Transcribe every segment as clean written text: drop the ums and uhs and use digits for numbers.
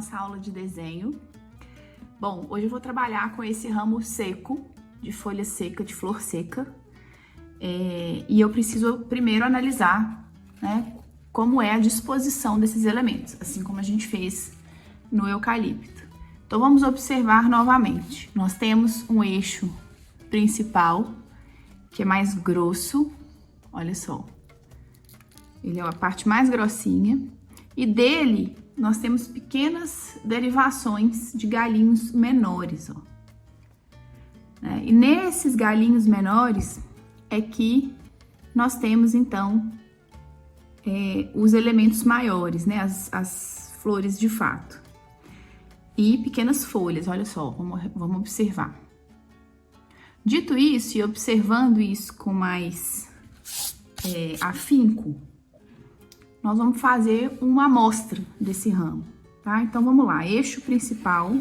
nossa aula de desenho. Bom, hoje eu vou trabalhar com esse ramo seco, de folha seca, de flor seca. E eu preciso primeiro analisar, né, como é a disposição desses elementos, assim como a gente fez no eucalipto. Então vamos observar novamente. Nós temos um eixo principal, que é mais grosso, olha só. Ele é a parte mais grossinha, e dele nós temos pequenas derivações de galinhos menores, ó. E nesses galinhos menores é que nós temos, então, os elementos maiores, né? As flores de fato. E pequenas folhas, olha só, vamos observar. Dito isso, e observando isso com mais afinco, nós vamos fazer uma amostra desse ramo, tá? Então, vamos lá. Eixo principal.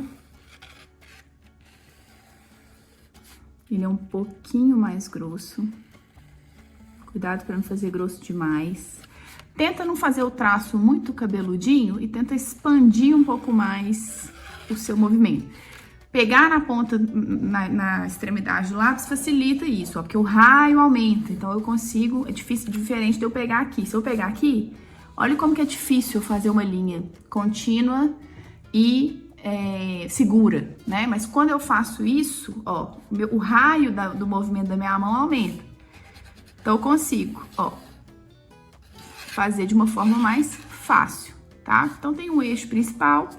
Ele é um pouquinho mais grosso. Cuidado para não fazer grosso demais. Tenta não fazer o traço muito cabeludinho e tenta expandir um pouco mais o seu movimento. Pegar na ponta, na extremidade do lápis facilita isso, ó, porque o raio aumenta. Então, eu consigo, é diferente de eu pegar aqui. Se eu pegar aqui, olha como que é difícil eu fazer uma linha contínua e segura, né? Mas quando eu faço isso, ó, o raio do movimento da minha mão aumenta. Então, eu consigo, ó, fazer de uma forma mais fácil, tá? Então, tem um eixo principal.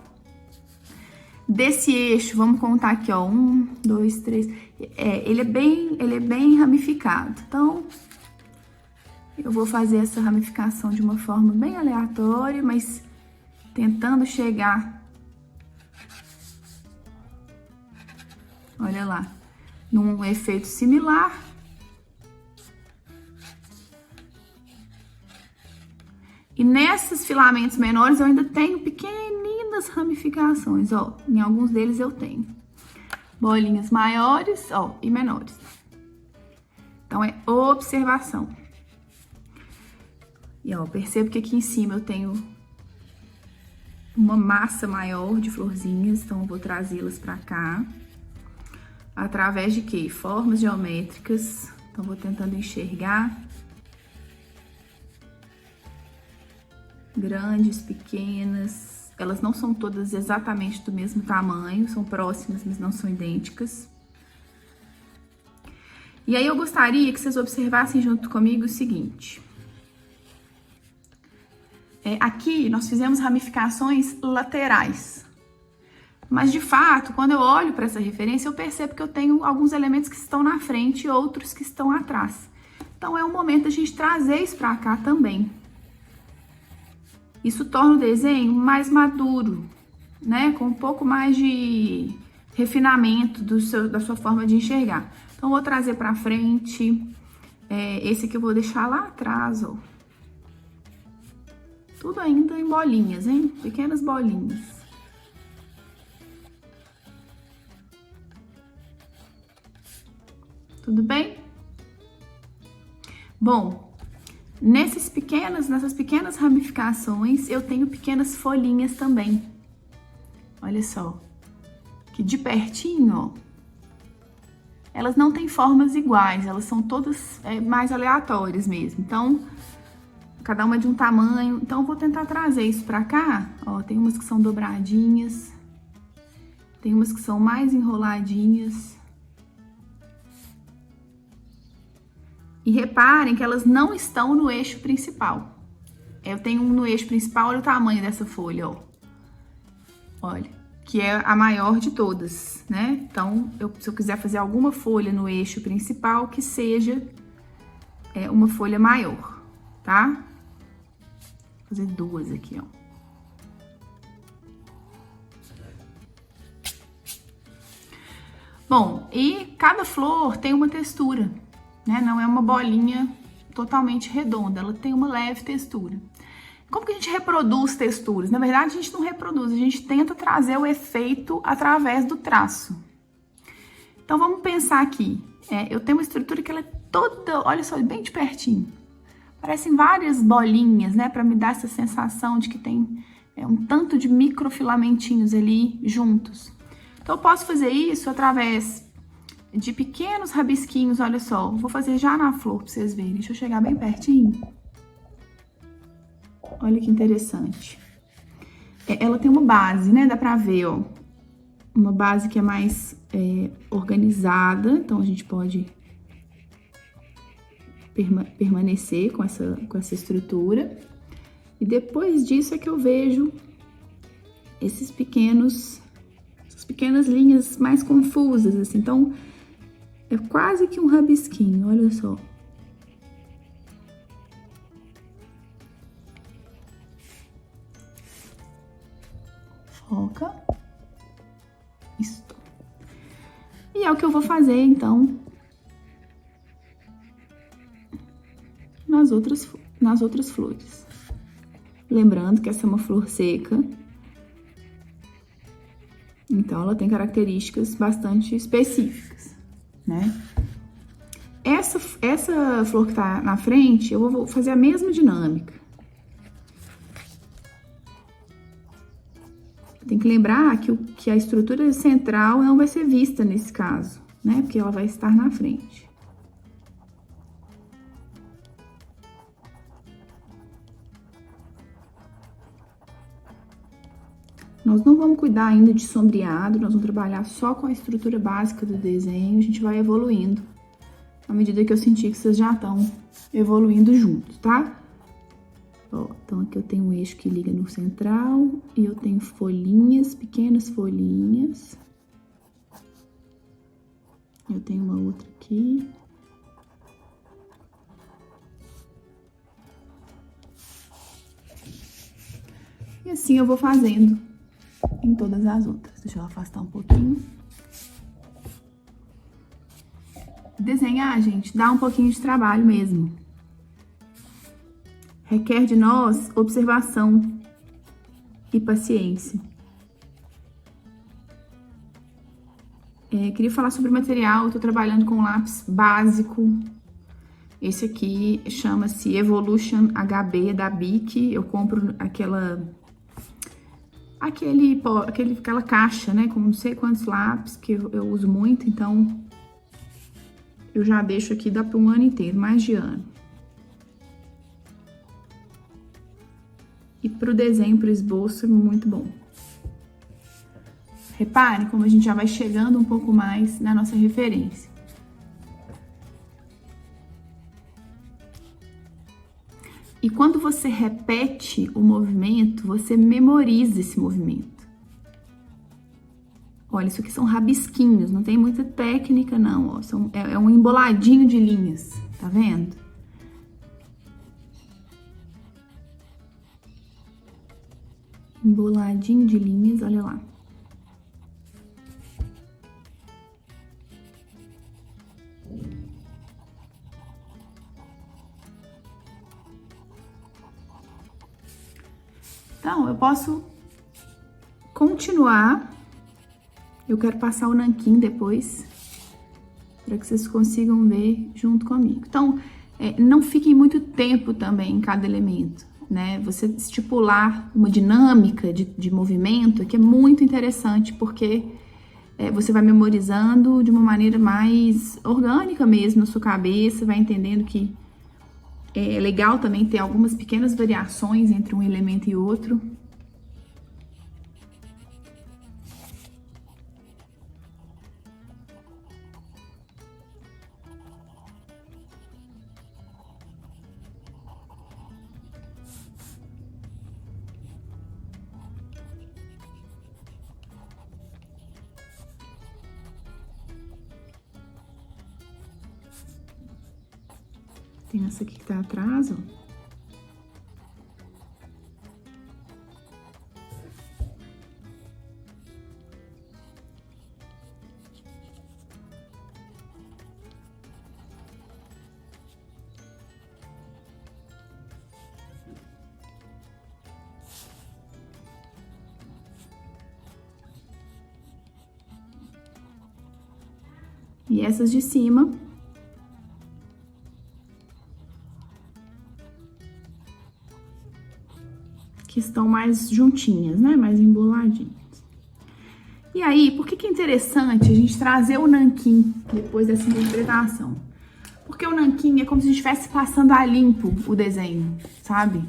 Desse eixo, vamos contar aqui, ó, 1, 2, 3. Ele é bem ramificado. Então, eu vou fazer essa ramificação de uma forma bem aleatória, mas tentando chegar, olha lá, num efeito similar. E nesses filamentos menores eu ainda tenho pequeninas ramificações, ó. Em alguns deles eu tenho bolinhas maiores, ó, e menores. Então, é observação. E, ó, percebo que aqui em cima eu tenho uma massa maior de florzinhas, então eu vou trazê-las pra cá. Através de quê? Formas geométricas. Então, vou tentando enxergar. Grandes, pequenas. Elas não são todas exatamente do mesmo tamanho, são próximas, mas não são idênticas. E aí, eu gostaria que vocês observassem junto comigo o seguinte. Aqui, nós fizemos ramificações laterais. Mas, de fato, quando eu olho para essa referência, eu percebo que eu tenho alguns elementos que estão na frente e outros que estão atrás. Então, é o momento da gente trazer isso para cá também. Isso torna o desenho mais maduro, né? Com um pouco mais de refinamento da sua forma de enxergar. Então, eu vou trazer para frente. Esse aqui eu vou deixar lá atrás, ó. Tudo ainda em bolinhas, hein? Pequenas bolinhas. Tudo bem? Bom, nessas pequenas ramificações, eu tenho pequenas folhinhas também. Olha só. Que de pertinho, ó, elas não têm formas iguais, elas são todas mais aleatórias mesmo. Então, cada uma de um tamanho. Então, eu vou tentar trazer isso pra cá. Ó, tem umas que são dobradinhas. Tem umas que são mais enroladinhas. E reparem que elas não estão no eixo principal. Eu tenho no eixo principal, olha o tamanho dessa folha, ó. Olha, que é a maior de todas, né? Então, se eu quiser fazer alguma folha no eixo principal, que seja uma folha maior, tá? Vou fazer duas aqui, ó. Bom, e cada flor tem uma textura, né? Não é uma bolinha totalmente redonda, ela tem uma leve textura. Como que a gente reproduz texturas? Na verdade, a gente não reproduz, a gente tenta trazer o efeito através do traço. Então, vamos pensar aqui. Eu tenho uma estrutura que ela é toda, olha só, bem de pertinho. Parecem várias bolinhas, né? Para me dar essa sensação de que tem É um tanto de microfilamentinhos ali juntos. Então, eu posso fazer isso através de pequenos rabisquinhos, olha só. Vou fazer já na flor pra vocês verem. Deixa eu chegar bem pertinho. Olha que interessante. Ela tem uma base, né? Dá pra ver, ó. Uma base que é mais organizada. Então, a gente pode permanecer com essa estrutura. E depois disso é que eu vejo essas pequenas linhas mais confusas, assim. Então, é quase que um rabisquinho, olha só. Foca. Isso. E é o que eu vou fazer, então, nas outras flores. Lembrando que essa é uma flor seca. Então, ela tem características bastante específicas, né? Essa flor que tá na frente, eu vou fazer a mesma dinâmica. Tem que lembrar que a estrutura central não vai ser vista nesse caso, né? Porque ela vai estar na frente. Nós não vamos cuidar ainda de sombreado, nós vamos trabalhar só com a estrutura básica do desenho, a gente vai evoluindo à medida que eu sentir que vocês já estão evoluindo juntos, tá? Ó, então aqui eu tenho um eixo que liga no central e eu tenho folhinhas, pequenas folhinhas. Eu tenho uma outra aqui. E assim eu vou fazendo em todas as outras. Deixa eu afastar um pouquinho. Desenhar, gente, dá um pouquinho de trabalho mesmo. Requer de nós observação e paciência. Queria falar sobre o material. Eu tô trabalhando com um lápis básico. Esse aqui chama-se Evolution HB da Bic. Eu compro aquela caixa, né, com não sei quantos lápis, que eu uso muito, então eu já deixo aqui, dá para um ano inteiro, mais de ano. E pro desenho, pro esboço, é muito bom. Reparem como a gente já vai chegando um pouco mais na nossa referência. E quando você repete o movimento, você memoriza esse movimento. Olha, isso aqui são rabisquinhos, não tem muita técnica não, ó. É um emboladinho de linhas, tá vendo? Emboladinho de linhas, olha lá. Então, eu posso continuar. Eu quero passar o nanquim depois, para que vocês consigam ver junto comigo. Então, não fiquem muito tempo também em cada elemento, né? Você estipular uma dinâmica de movimento, que é muito interessante, porque você vai memorizando de uma maneira mais orgânica mesmo na sua cabeça, vai entendendo que é legal também ter algumas pequenas variações entre um elemento e outro. Tem essa aqui que tá atrás, ó. E essas de cima que estão mais juntinhas, né? Mais emboladinhas. E aí, por que é interessante a gente trazer o nanquim depois dessa interpretação? Porque o nanquim é como se a gente estivesse passando a limpo o desenho, sabe?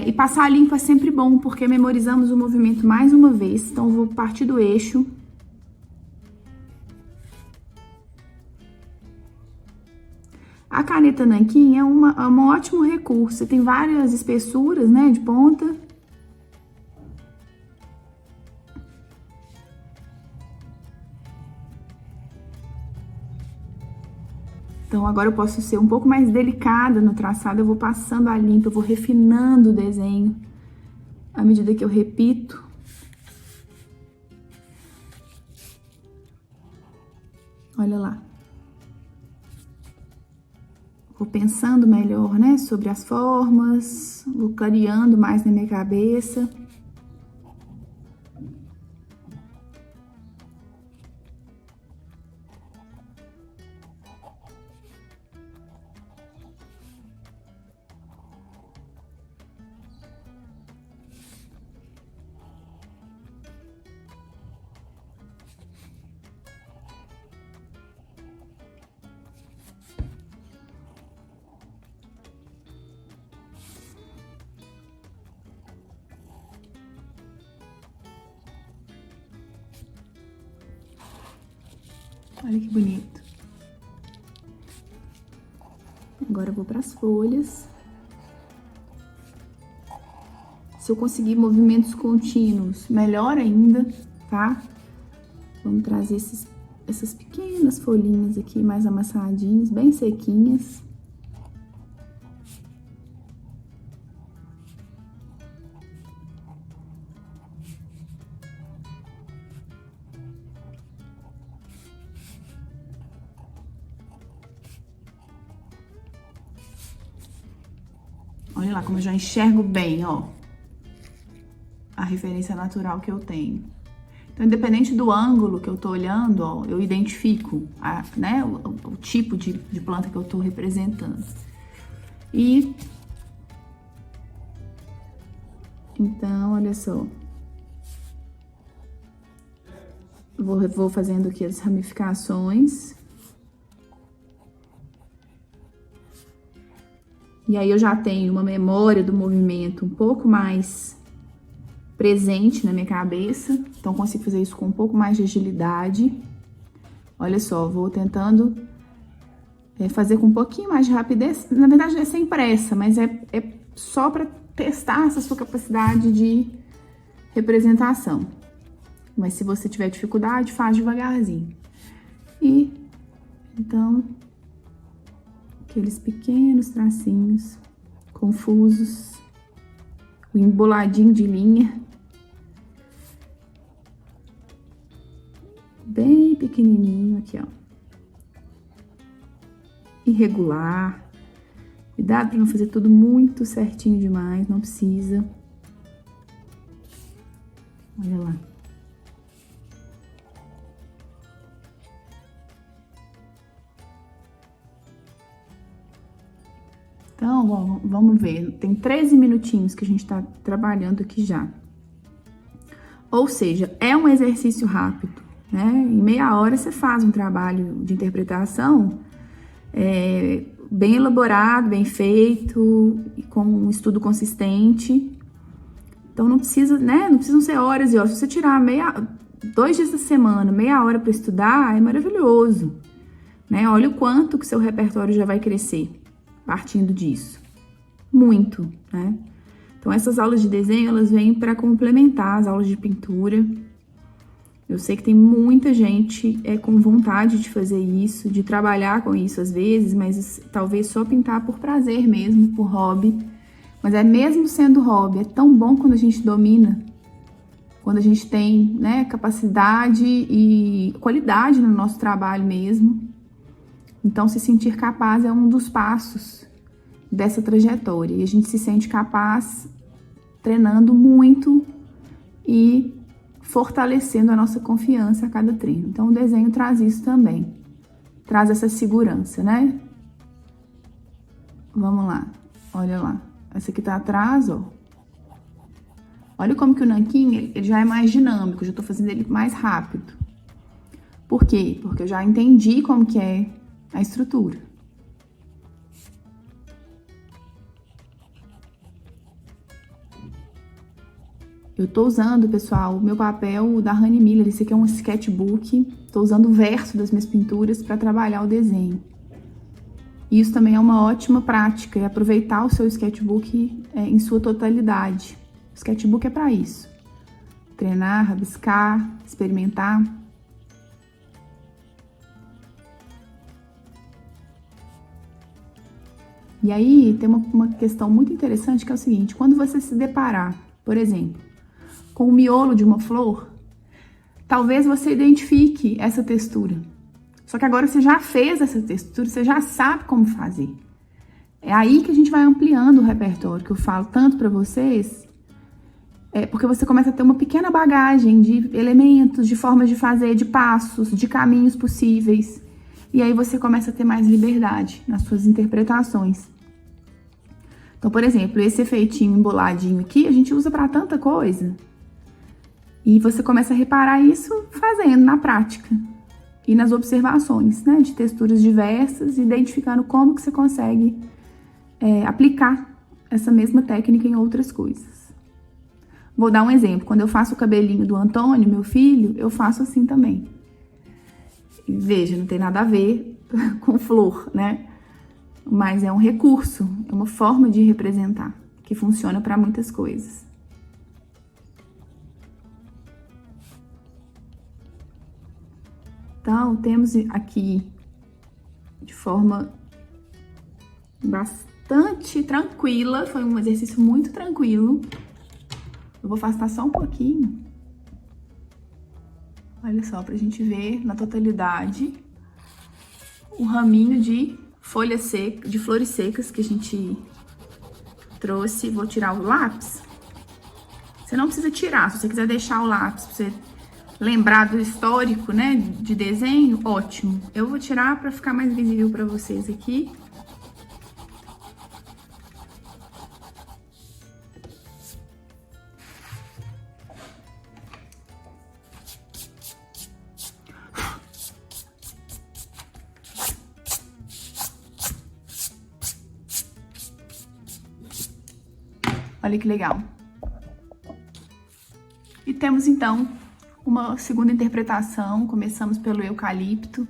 E passar a limpo é sempre bom, porque memorizamos o movimento mais uma vez. Então, eu vou partir do eixo. A caneta nanquim é um ótimo recurso. Você tem várias espessuras, né, de ponta. Então, agora eu posso ser um pouco mais delicada no traçado, eu vou passando a limpo, eu vou refinando o desenho à medida que eu repito. Olha lá. Vou pensando melhor, né, sobre as formas, vou clareando mais na minha cabeça. Olha que bonito. Agora eu vou para as folhas. Se eu conseguir movimentos contínuos, melhor ainda, tá? Vamos trazer essas pequenas folhinhas aqui mais amassadinhas, bem sequinhas. Olha lá como eu já enxergo bem, ó, a referência natural que eu tenho. Então, independente do ângulo que eu tô olhando, ó, eu identifico né, o tipo de planta que eu tô representando. E então, olha só. Vou fazendo aqui as ramificações. E aí eu já tenho uma memória do movimento um pouco mais presente na minha cabeça. Então, consigo fazer isso com um pouco mais de agilidade. Olha só, vou tentando fazer com um pouquinho mais de rapidez. Na verdade, é sem pressa, mas é só para testar essa sua capacidade de representação. Mas se você tiver dificuldade, faz devagarzinho. E, então, aqueles pequenos tracinhos confusos, o emboladinho de linha, bem pequenininho aqui, ó, irregular. Cuidado para não fazer tudo muito certinho demais, não precisa. Olha lá. Então, ó, vamos ver, tem 13 minutinhos que a gente tá trabalhando aqui já. Ou seja, é um exercício rápido, né? Em meia hora você faz um trabalho de interpretação bem elaborado, bem feito, com um estudo consistente. Então, não precisa, né? Não precisam ser horas e horas. Se você tirar 2 dias da semana, meia hora para estudar, é maravilhoso, né? Olha o quanto que seu repertório já vai crescer partindo disso. Muito, né? Então, essas aulas de desenho, elas vêm para complementar as aulas de pintura. Eu sei que tem muita gente com vontade de fazer isso, de trabalhar com isso às vezes, mas talvez só pintar por prazer mesmo, por hobby. Mas mesmo sendo hobby, é tão bom quando a gente domina, quando a gente tem, né, capacidade e qualidade no nosso trabalho mesmo. Então, se sentir capaz é um dos passos dessa trajetória. E a gente se sente capaz treinando muito e fortalecendo a nossa confiança a cada treino. Então, o desenho traz isso também. Traz essa segurança, né? Vamos lá. Olha lá. Essa aqui tá atrás, ó. Olha como que o nanquim, ele já é mais dinâmico, eu já tô fazendo ele mais rápido. Por quê? Porque eu já entendi como que é a estrutura. Eu tô usando, pessoal, o meu papel da Honey Miller. Esse aqui é um sketchbook. Tô usando o verso das minhas pinturas para trabalhar o desenho. Isso também é uma ótima prática, é aproveitar o seu sketchbook em sua totalidade. O sketchbook é para isso. Treinar, rabiscar, experimentar. E aí, tem uma questão muito interessante que é o seguinte: quando você se deparar, por exemplo, com o miolo de uma flor, talvez você identifique essa textura. Só que agora você já fez essa textura, você já sabe como fazer. É aí que a gente vai ampliando o repertório, que eu falo tanto para vocês, porque você começa a ter uma pequena bagagem de elementos, de formas de fazer, de passos, de caminhos possíveis. E aí você começa a ter mais liberdade nas suas interpretações. Então, por exemplo, esse efeitinho emboladinho aqui, a gente usa para tanta coisa. E você começa a reparar isso fazendo na prática. E nas observações, né? De texturas diversas, identificando como que você consegue aplicar essa mesma técnica em outras coisas. Vou dar um exemplo. Quando eu faço o cabelinho do Antônio, meu filho, eu faço assim também. E veja, não tem nada a ver com flor, né? Mas é um recurso, é uma forma de representar, que funciona para muitas coisas. Então, temos aqui, de forma bastante tranquila, foi um exercício muito tranquilo. Eu vou afastar só um pouquinho. Olha só, pra gente ver na totalidade o raminho de folhas secas, de flores secas que a gente trouxe. Vou tirar o lápis. Você não precisa tirar, se você quiser deixar o lápis pra você lembrar do histórico, né, de desenho, ótimo. Eu vou tirar para ficar mais visível para vocês aqui. Olha que legal. E temos então uma segunda interpretação. Começamos pelo eucalipto,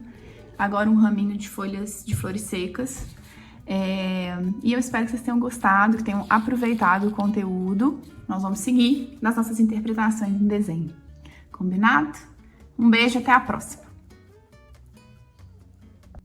agora um raminho de folhas de flores secas. E eu espero que vocês tenham gostado, que tenham aproveitado o conteúdo. Nós vamos seguir nas nossas interpretações em desenho. Combinado? Um beijo, até a próxima!